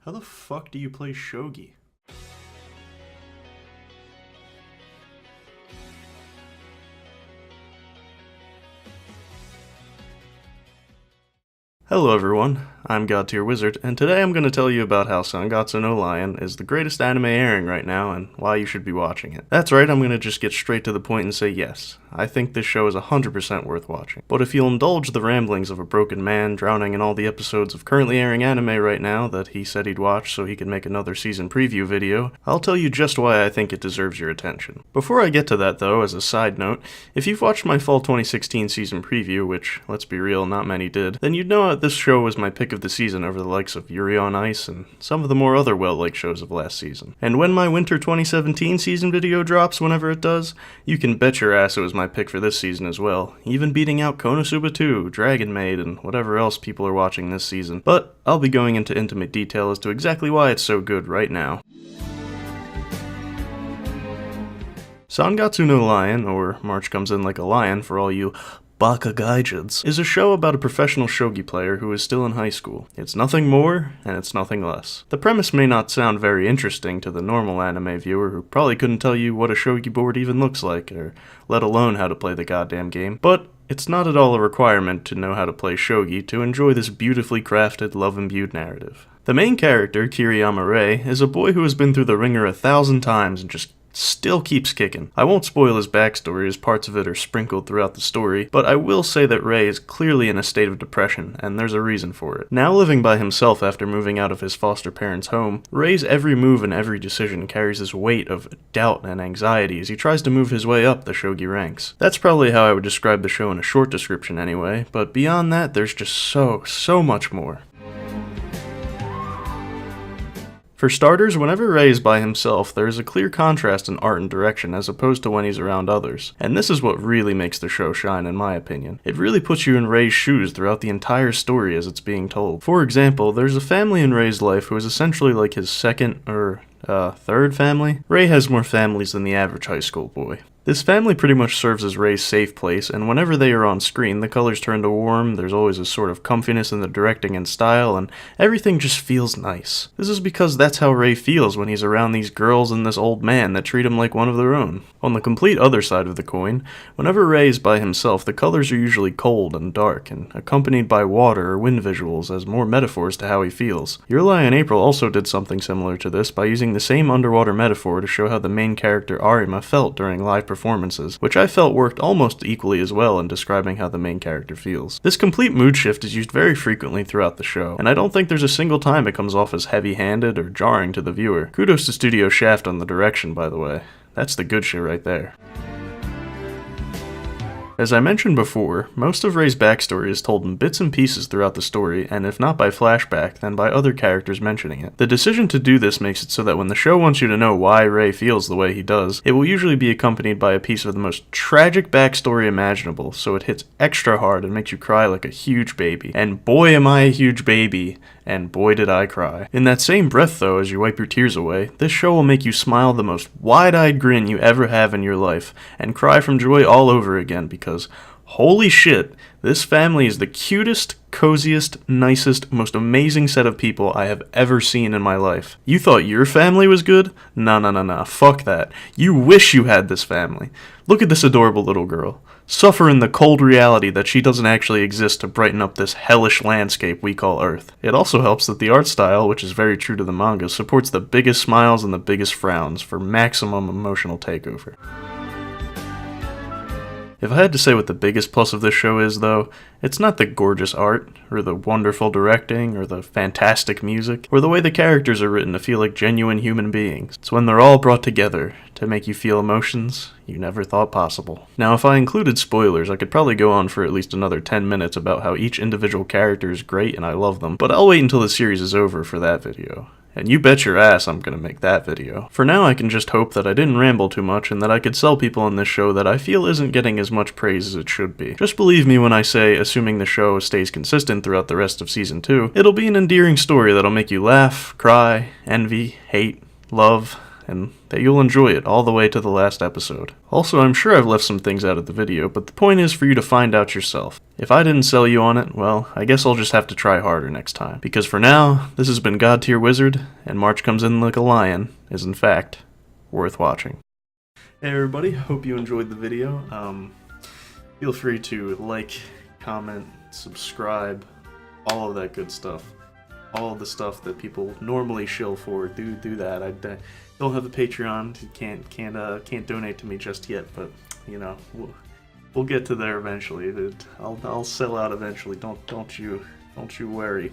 How the fuck do you play shogi? Hello everyone, I'm God Tier Wizard, and today I'm going to tell you about how Sangatsu no Lion is the greatest anime airing right now and why you should be watching it. That's right, I'm going to just get straight to the point and say yes, I think this show is 100% worth watching. But if you'll indulge the ramblings of a broken man drowning in all the episodes of currently airing anime right now that he said he'd watch so he could make another season preview video, I'll tell you just why I think it deserves your attention. Before I get to that though, as a side note, if you've watched my fall 2016 season preview, which, let's be real, not many did, then you'd know that this show was my pick of the season over the likes of Yuri on Ice and some of the more other well-liked shows of last season. And when my winter 2017 season video drops, whenever it does, you can bet your ass it was my pick for this season as well, even beating out Konosuba 2, Dragon Maid, and whatever else people are watching this season. But I'll be going into intimate detail as to exactly why it's so good right now. Sangatsu no Lion, or March Comes In Like a Lion for all you Baka Gaijins, is a show about a professional shogi player who is still in high school. It's nothing more, and it's nothing less. The premise may not sound very interesting to the normal anime viewer who probably couldn't tell you what a shogi board even looks like, or let alone how to play the goddamn game, but it's not at all a requirement to know how to play shogi to enjoy this beautifully crafted, love-imbued narrative. The main character, Kiriyama Rei, is a boy who has been through the ringer 1,000 times and just still keeps kicking. I won't spoil his backstory as parts of it are sprinkled throughout the story, but I will say that Rei is clearly in a state of depression, and there's a reason for it. Now living by himself after moving out of his foster parents' home, Rei's every move and every decision carries this weight of doubt and anxiety as he tries to move his way up the shogi ranks. That's probably how I would describe the show in a short description anyway, but beyond that there's just so much more. For starters, whenever Rei is by himself, there is a clear contrast in art and direction as opposed to when he's around others. And this is what really makes the show shine in my opinion. It really puts you in Rei's shoes throughout the entire story as it's being told. For example, there's a family in Rei's life who is essentially like his second or third family. Rei has more families than the average high school boy. This family pretty much serves as Rei's safe place, and whenever they are on screen, the colors turn to warm, there's always a sort of comfiness in the directing and style, and everything just feels nice. This is because that's how Rei feels when he's around these girls and this old man that treat him like one of their own. On the complete other side of the coin, whenever Rei is by himself, the colors are usually cold and dark, and accompanied by water or wind visuals as more metaphors to how he feels. Your Lie in April also did something similar to this by using the same underwater metaphor to show how the main character Arima felt during live performances, which I felt worked almost equally as well in describing how the main character feels. This complete mood shift is used very frequently throughout the show, and I don't think there's a single time it comes off as heavy-handed or jarring to the viewer. Kudos to Studio Shaft on the direction, by the way. That's the good shit right there. As I mentioned before, most of Rei's backstory is told in bits and pieces throughout the story, and if not by flashback, then by other characters mentioning it. The decision to do this makes it so that when the show wants you to know why Rei feels the way he does, it will usually be accompanied by a piece of the most tragic backstory imaginable, so it hits extra hard and makes you cry like a huge baby. And boy am I a huge baby, and boy did I cry. In that same breath though, as you wipe your tears away, this show will make you smile the most wide-eyed grin you ever have in your life, and cry from joy all over again because holy shit, this family is the cutest, coziest, nicest, most amazing set of people I have ever seen in my life. You thought your family was good? Nah, fuck that. You wish you had this family. Look at this adorable little girl. Suffer in the cold reality that she doesn't actually exist to brighten up this hellish landscape we call Earth. It also helps that the art style, which is very true to the manga, supports the biggest smiles and the biggest frowns for maximum emotional takeover. If I had to say what the biggest plus of this show is, though, it's not the gorgeous art, or the wonderful directing, or the fantastic music, or the way the characters are written to feel like genuine human beings. It's when they're all brought together to make you feel emotions you never thought possible. Now, if I included spoilers, I could probably go on for at least another 10 minutes about how each individual character is great and I love them, but I'll wait until the series is over for that video. And you bet your ass I'm gonna make that video. For now, I can just hope that I didn't ramble too much and that I could sell people on this show that I feel isn't getting as much praise as it should be. Just believe me when I say, assuming the show stays consistent throughout the rest of Season 2, it'll be an endearing story that'll make you laugh, cry, envy, hate, love, and that you'll enjoy it all the way to the last episode. Also, I'm sure I've left some things out of the video, but the point is for you to find out yourself. If I didn't sell you on it, well, I guess I'll just have to try harder next time. Because for now, this has been God Tier Wizard, and March Comes In Like a Lion is in fact worth watching. Hey everybody, hope you enjoyed the video. Feel free to like, comment, subscribe, all of that good stuff. All of the stuff that people normally shill for, do that. I don't have a Patreon, can't donate to me just yet, but you know, we'll get to there eventually. I'll sell out eventually. Don't you worry.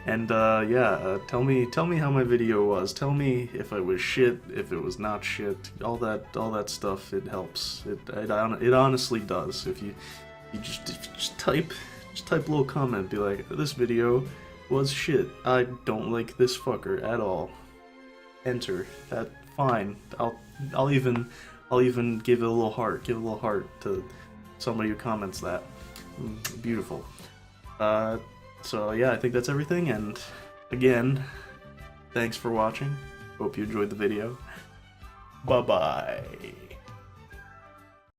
And yeah, tell me how my video was. Tell me if I was shit, if it was not shit. All that stuff. It helps. It honestly does. If you just type a little comment, be like, this video was shit. I don't like this fucker at all. Enter. That fine. I'll even give it a little heart. Give a little heart to somebody who comments that. Beautiful. So yeah, I think that's everything, and again, thanks for watching. Hope you enjoyed the video. Bye-bye.